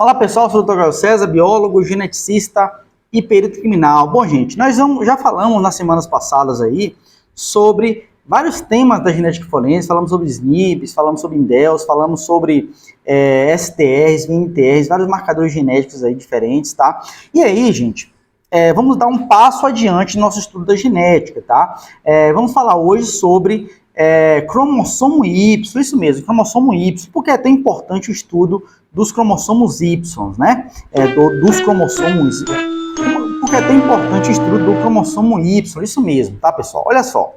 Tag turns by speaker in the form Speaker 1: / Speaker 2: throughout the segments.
Speaker 1: Olá pessoal, eu sou o Dr. Gael César, biólogo, geneticista e perito criminal. Bom gente, nós já falamos nas semanas passadas aí sobre vários temas da genética forense, falamos sobre SNPs, falamos sobre indels, falamos sobre STRs, VNTRs, vários marcadores genéticos aí diferentes, tá? E aí gente, vamos dar um passo adiante no nosso estudo da genética, tá? Vamos falar hoje sobre cromossomo Y, isso mesmo, cromossomo Y, porque é tão importante o estudo dos cromossomos Y, né? Dos cromossomos, porque é tão importante o estudo do cromossomo Y, isso mesmo, tá, pessoal? Olha só.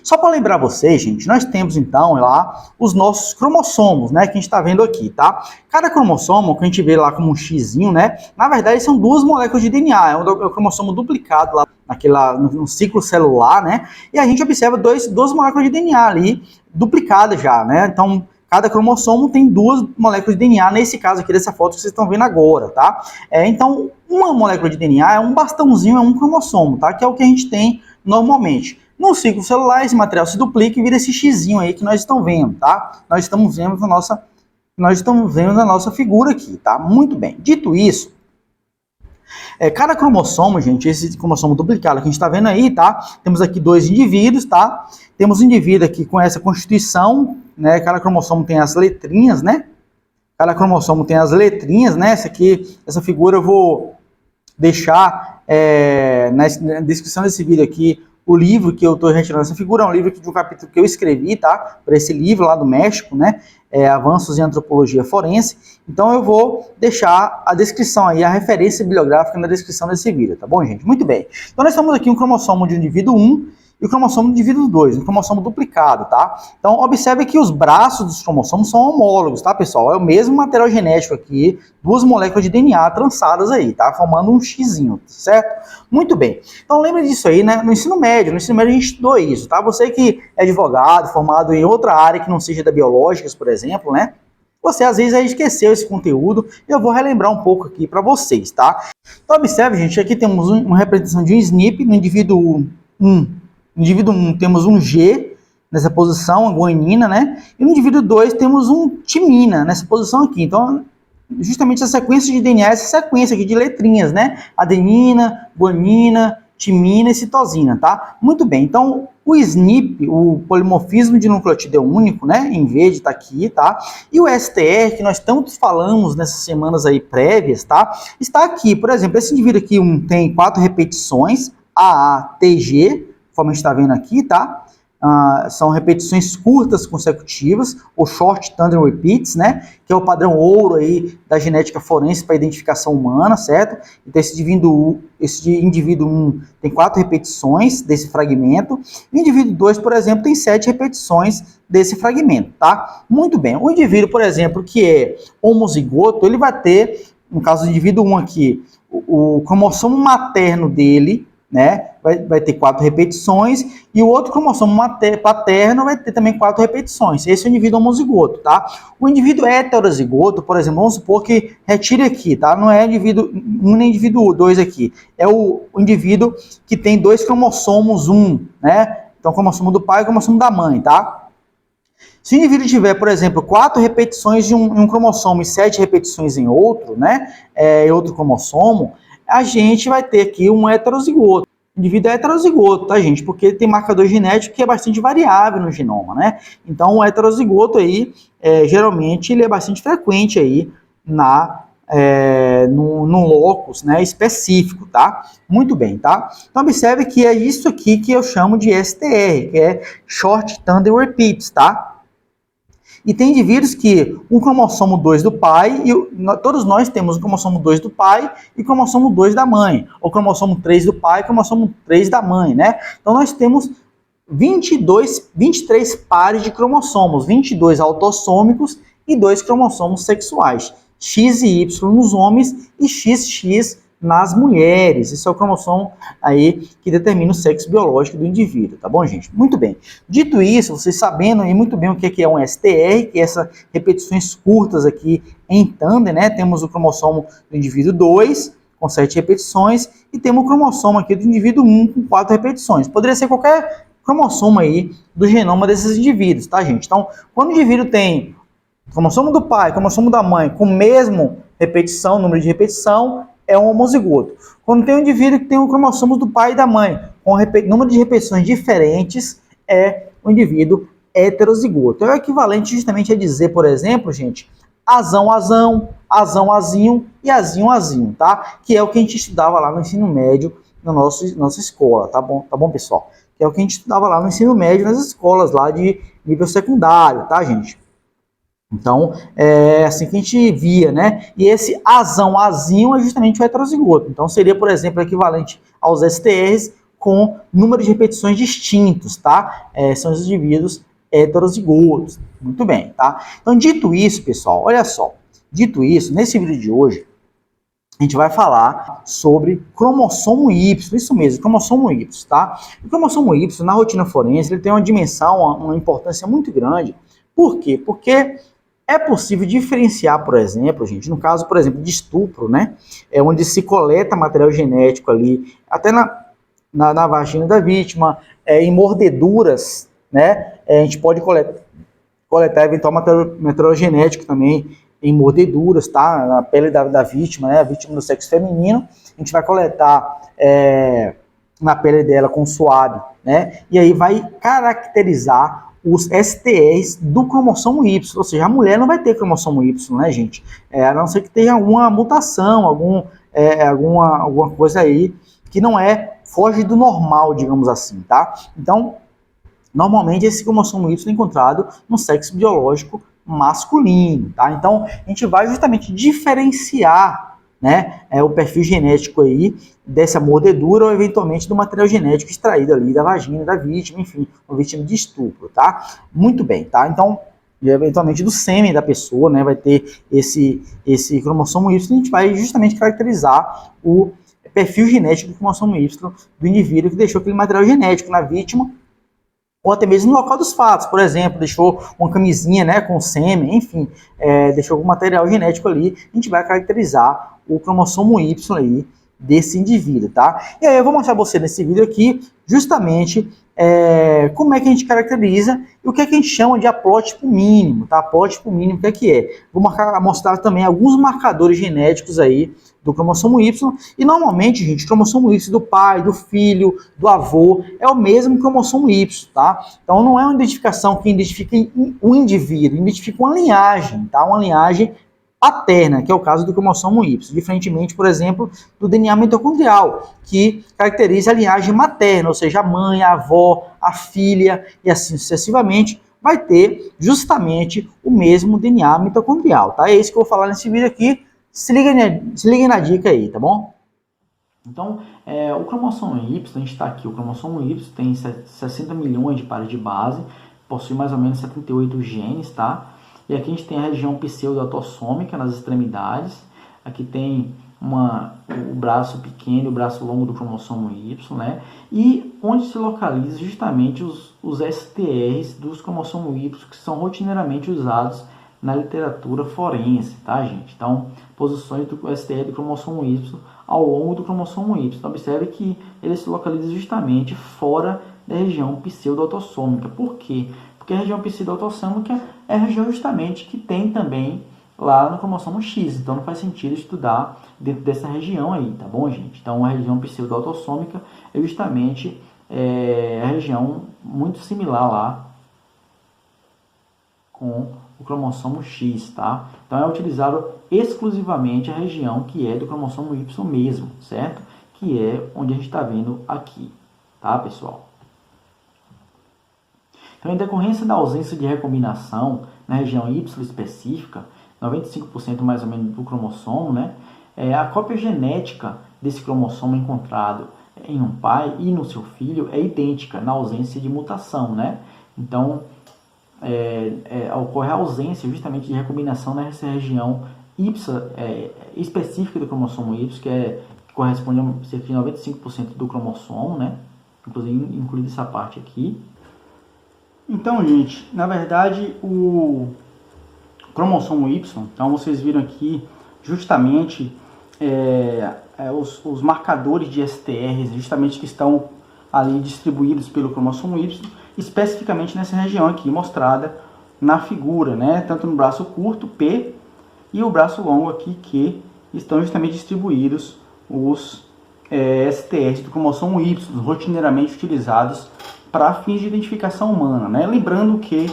Speaker 1: Só para lembrar vocês, gente, nós temos então lá os nossos cromossomos, né, que a gente está vendo aqui, tá? Cada cromossomo, que a gente vê lá como um xizinho, né, na verdade são duas moléculas de DNA, é o cromossomo duplicado lá no ciclo celular, né, e a gente observa duas moléculas de DNA ali duplicadas já, né, então cada cromossomo tem duas moléculas de DNA, nesse caso aqui dessa foto que vocês estão vendo agora, tá? Então, uma molécula de DNA é um bastãozinho, é um cromossomo, tá? Que é o que a gente tem normalmente. No ciclo celular, esse material se duplica e vira esse xizinho aí que nós estamos vendo, tá? Nós estamos vendo na nossa figura aqui, tá? Muito bem. Dito isso, cada cromossomo, gente, esse cromossomo duplicado que a gente está vendo aí, tá? Temos aqui dois indivíduos, tá? Temos um indivíduo aqui com essa constituição, né? Cada cromossomo tem as letrinhas, né? Cada cromossomo tem as letrinhas, né? Essa figura eu vou deixar na descrição desse vídeo aqui o livro que eu estou retirando essa figura, é um livro de um capítulo que eu escrevi, tá? Para esse livro lá do México, né? Avanços em Antropologia Forense. Então eu vou deixar a descrição aí, a referência bibliográfica na descrição desse vídeo, tá bom, gente? Muito bem. Então nós temos aqui um cromossomo de um indivíduo 1 e o cromossomo do indivíduo 2, um cromossomo duplicado, tá? Então observe que os braços dos cromossomos são homólogos, tá, pessoal? É o mesmo material genético aqui, duas moléculas de DNA trançadas aí, tá? Formando um xizinho, certo? Muito bem. Então lembre disso aí, né? No ensino médio a gente estudou isso, tá? Você que é advogado, formado em outra área que não seja da biológicas, por exemplo, né? Você às vezes aí esqueceu esse conteúdo e eu vou relembrar um pouco aqui para vocês, tá? Então observe, gente, aqui temos uma representação de um SNP no indivíduo 1. No indivíduo 1 temos um G nessa posição, a guanina, né? E no indivíduo 2 temos um timina nessa posição aqui. Então, justamente essa sequência de DNA, essa sequência aqui de letrinhas, né? Adenina, guanina, timina e citosina, tá? Muito bem. Então, o SNP, o polimorfismo de nucleotídeo único, né? Em verde tá aqui, tá? E o STR, que nós tanto falamos nessas semanas aí prévias, tá? Está aqui. Por exemplo, esse indivíduo aqui tem 4 repetições, AATG, como a gente está vendo aqui, tá? São repetições curtas consecutivas, ou short tandem repeats, né? Que é o padrão ouro aí da genética forense para identificação humana, certo? Então esse indivíduo 1 tem 4 repetições desse fragmento, e o indivíduo 2, por exemplo, tem 7 repetições desse fragmento, tá? Muito bem. O indivíduo, por exemplo, que é homozigoto, ele vai ter, no caso do indivíduo 1 aqui, o cromossomo materno dele, né, vai ter 4 repetições, e o outro cromossomo paterno vai ter também 4 repetições. Esse é o indivíduo homozigoto, tá? O indivíduo heterozigoto, por exemplo, vamos supor que retire aqui, tá? Não é indivíduo 1 nem indivíduo 2 aqui. É o indivíduo que tem 2 cromossomos 1, né? Então, cromossomo do pai e cromossomo da mãe, tá? Se o indivíduo tiver, por exemplo, 4 repetições em um cromossomo e 7 repetições em outro, né? Em outro cromossomo, a gente vai ter aqui um heterozigoto. O indivíduo é heterozigoto, tá, gente? Porque ele tem marcador genético que é bastante variável no genoma, né? Então, o heterozigoto aí, geralmente, ele é bastante frequente aí no locus, né, específico, tá? Muito bem, tá? Então, observe que é isso aqui que eu chamo de STR, que é Short Tandem Repeats, tá? E tem indivíduos que o cromossomo 2 do pai, todos nós temos o cromossomo 2 do pai e o cromossomo 2 da mãe, ou cromossomo 3 do pai e cromossomo 3 da mãe, né? Então nós temos 23 pares de cromossomos, 22 autossômicos e 2 cromossomos sexuais, X e Y nos homens e XX nas mulheres. Esse é o cromossomo aí que determina o sexo biológico do indivíduo, tá bom, gente? Muito bem. Dito isso, vocês sabendo aí muito bem o que é um STR, que é essas repetições curtas aqui em tandem, né? Temos o cromossomo do indivíduo 2, com 7 repetições, e temos o cromossomo aqui do indivíduo 1, com 4 repetições. Poderia ser qualquer cromossomo aí do genoma desses indivíduos, tá, gente? Então, quando o indivíduo tem cromossomo do pai, cromossomo da mãe, com o mesmo repetição, número de repetição, é um homozigoto. Quando tem um indivíduo que tem o cromossomo do pai e da mãe, com número de repetições diferentes, é um indivíduo heterozigoto. É o equivalente justamente a dizer, por exemplo, gente, azão, azão, azão, azinho e azinho, azinho, tá? Que é o que a gente estudava lá no ensino médio na nossa escola, tá bom? Tá bom, pessoal? Que é o que a gente estudava lá no ensino médio nas escolas lá de nível secundário, tá, gente? Então, é assim que a gente via, né? E esse azão, azinho é justamente o heterozigoto. Então, seria, por exemplo, equivalente aos STRs com número de repetições distintos, tá? São os indivíduos heterozigotos. Muito bem, tá? Então, dito isso, pessoal, olha só. Dito isso, nesse vídeo de hoje, a gente vai falar sobre cromossomo Y, isso mesmo, cromossomo Y, tá? O cromossomo Y, na rotina forense, ele tem uma dimensão, uma importância muito grande. Por quê? Porque é possível diferenciar, por exemplo, gente, no caso, por exemplo, de estupro, né? Onde se coleta material genético ali, até na vagina da vítima, em mordeduras, né? A gente pode coletar eventual material genético também em mordeduras, tá? Na pele da vítima, né? A vítima do sexo feminino, a gente vai coletar na pele dela com suave, né? E aí vai caracterizar os STRs do cromossomo Y, ou seja, a mulher não vai ter cromossomo Y, né, gente? A não ser que tenha alguma mutação, alguma coisa aí que não foge do normal, digamos assim, tá? Então, normalmente esse cromossomo Y é encontrado no sexo biológico masculino, tá? Então, a gente vai justamente diferenciar, né, o perfil genético aí dessa mordedura ou eventualmente do material genético extraído ali da vagina da vítima, enfim, uma vítima de estupro, tá? Muito bem, tá? Então, eventualmente do sêmen da pessoa, né, vai ter esse cromossomo Y, e a gente vai justamente caracterizar o perfil genético do cromossomo Y do indivíduo que deixou aquele material genético na vítima, ou até mesmo no local dos fatos, por exemplo, deixou uma camisinha, né, com sêmen, enfim, deixou algum material genético ali, a gente vai caracterizar o cromossomo Y aí desse indivíduo, tá? E aí eu vou mostrar pra você nesse vídeo aqui, justamente, como é que a gente caracteriza e o que é que a gente chama de haplótipo mínimo, tá? Haplótipo mínimo, o que é? Vou mostrar também alguns marcadores genéticos aí do cromossomo Y, e normalmente, gente, o cromossomo Y do pai, do filho, do avô, é o mesmo cromossomo Y, tá? Então não é uma identificação que identifica um indivíduo, identifica uma linhagem, tá? Uma linhagem paterna, que é o caso do cromossomo Y, diferentemente, por exemplo, do DNA mitocondrial, que caracteriza a linhagem materna, ou seja, a mãe, a avó, a filha, e assim sucessivamente, vai ter justamente o mesmo DNA mitocondrial, tá? É isso que eu vou falar nesse vídeo aqui. Se liga na dica aí, tá bom? Então, o cromossomo Y, a gente está aqui, o cromossomo Y tem 60 milhões de pares de base, possui mais ou menos 78 genes, tá? E aqui a gente tem a região pseudo-autossômica nas extremidades, aqui tem o braço pequeno e o braço longo do cromossomo Y, né? E onde se localiza justamente os STRs dos cromossomos Y, que são rotineiramente usados na literatura forense, tá, gente? Então, posições do STR do cromossomo Y ao longo do cromossomo Y. Então, observe que ele se localiza justamente fora da região pseudo-autossômica. Por quê? Porque a região pseudo-autossômica é a região justamente que tem também lá no cromossomo X. Então, não faz sentido estudar dentro dessa região aí, tá bom, gente? Então, a região pseudo-autossômica é justamente a região muito similar lá com o cromossomo X, tá? Então é utilizado exclusivamente a região que é do cromossomo Y mesmo, certo? Que é onde a gente está vendo aqui, tá, pessoal? Então, em decorrência da ausência de recombinação na região Y específica, 95% mais ou menos do cromossomo, né? A cópia genética desse cromossomo encontrado em um pai e no seu filho é idêntica na ausência de mutação, né? Então, ocorre a ausência justamente de recombinação nessa região específica do cromossomo Y, que corresponde a cerca de 95% do cromossomo, né? Inclusive, incluindo essa parte aqui. Então, gente, na verdade, o cromossomo Y, então vocês viram aqui justamente os marcadores de STRs, justamente que estão ali distribuídos pelo cromossomo Y, especificamente nessa região aqui mostrada na figura, né? Tanto no braço curto, P, e o braço longo aqui, Q, estão justamente distribuídos os STS do cromossomo Y, rotineiramente utilizados para fins de identificação humana, né? Lembrando que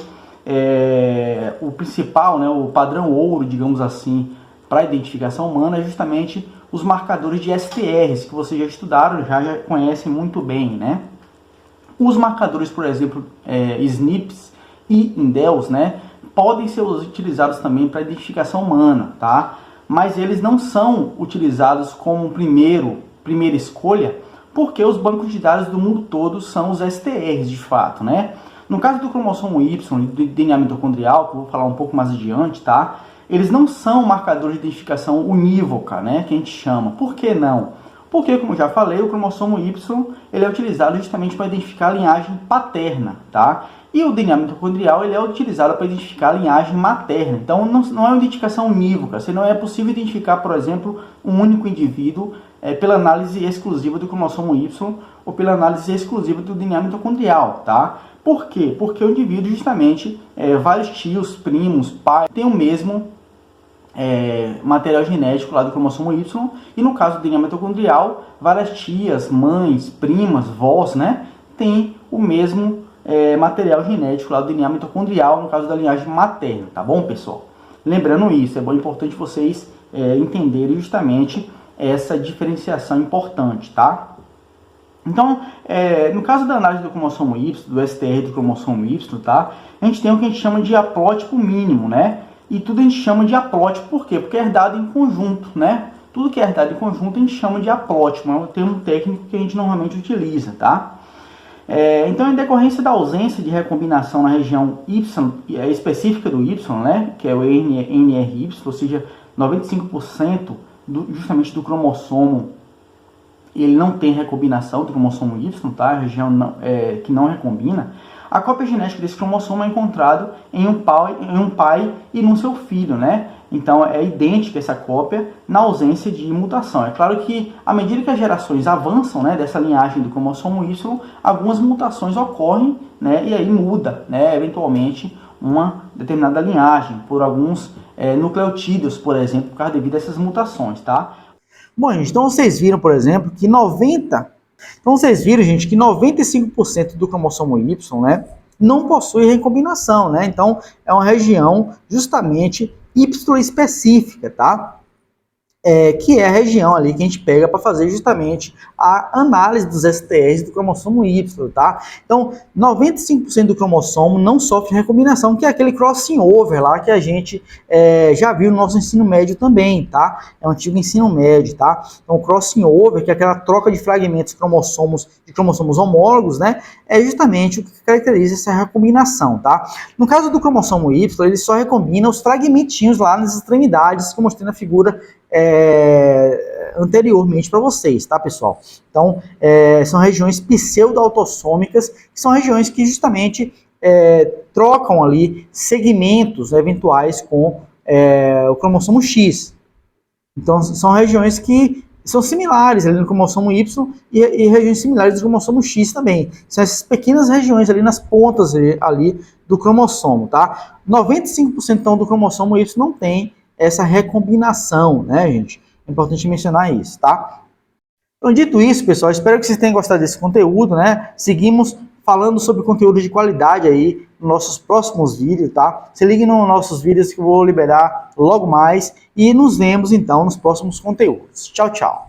Speaker 1: o principal, né, o padrão ouro, digamos assim, para a identificação humana é justamente os marcadores de STRs, que vocês já estudaram, já conhecem muito bem, né? Os marcadores, por exemplo, SNPs e indels, né, podem ser utilizados também para identificação humana, tá? Mas eles não são utilizados como primeira escolha, porque os bancos de dados do mundo todo são os STRs, de fato, né? No caso do cromossomo Y, do DNA mitocondrial, que eu vou falar um pouco mais adiante, tá? Eles não são marcadores de identificação unívoca, né, que a gente chama. Por que não? Porque, como já falei, o cromossomo Y ele é utilizado justamente para identificar a linhagem paterna, tá? E o DNA mitocondrial ele é utilizado para identificar a linhagem materna. Então, não é uma identificação unívoca. Você não é possível identificar, por exemplo, um único indivíduo pela análise exclusiva do cromossomo Y ou pela análise exclusiva do DNA mitocondrial, tá? Por quê? Porque o indivíduo, justamente, vários tios, primos, pais, têm o mesmo material genético lá do cromossomo Y, e no caso do DNA mitocondrial, várias tias, mães, primas, vós, né, têm o mesmo material genético lá do DNA mitocondrial, no caso da linhagem materna, tá bom, pessoal? Lembrando isso, importante vocês entenderem justamente essa diferenciação importante, tá? Então, no caso da análise do cromossomo Y, do STR do cromossomo Y, tá? A gente tem o que a gente chama de haplótipo mínimo, né? E tudo a gente chama de haplótipo, por quê? Porque é herdado em conjunto, né? Tudo que é herdado em conjunto a gente chama de haplótipo, é um termo técnico que a gente normalmente utiliza, tá? Então, em decorrência da ausência de recombinação na região Y, específica do Y, né? Que é o NRY, ou seja, 95% justamente do cromossomo, ele não tem recombinação do cromossomo Y, tá? A região que não recombina. A cópia genética desse cromossomo é encontrada em um pai e no seu filho, né? Então é idêntica essa cópia na ausência de mutação. É claro que à medida que as gerações avançam, né, dessa linhagem do cromossomo Y, algumas mutações ocorrem, né? E aí muda, né, eventualmente uma determinada linhagem por alguns nucleotídeos, por exemplo, devido a essas mutações, tá? Bom, gente, então vocês viram, por exemplo, que 95% do cromossomo Y, né, não possui recombinação, né? Então, é uma região justamente Y específica, tá? Que é a região ali que a gente pega para fazer justamente a análise dos STRs do cromossomo Y, tá? Então, 95% do cromossomo não sofre recombinação, que é aquele crossing over lá que a gente já viu no nosso ensino médio também, tá? É um antigo ensino médio, tá? Então, o crossing over, que é aquela troca de fragmentos de cromossomos homólogos, né? É justamente o que caracteriza essa recombinação, tá? No caso do cromossomo Y, ele só recombina os fragmentinhos lá nas extremidades, que eu mostrei na figura anteriormente para vocês, tá, pessoal? Então, são regiões pseudo-autossômicas, que são regiões que justamente trocam ali segmentos eventuais com o cromossomo X. Então, são regiões que são similares ali no cromossomo Y e regiões similares do cromossomo X também. São essas pequenas regiões ali nas pontas ali do cromossomo, tá? 95% então do cromossomo Y não tem essa recombinação, né, gente? É importante mencionar isso, tá? Então, dito isso, pessoal, espero que vocês tenham gostado desse conteúdo, né? Seguimos falando sobre conteúdo de qualidade aí nos nossos próximos vídeos, tá? Se liguem nos nossos vídeos que eu vou liberar logo mais e nos vemos, então, nos próximos conteúdos. Tchau, tchau!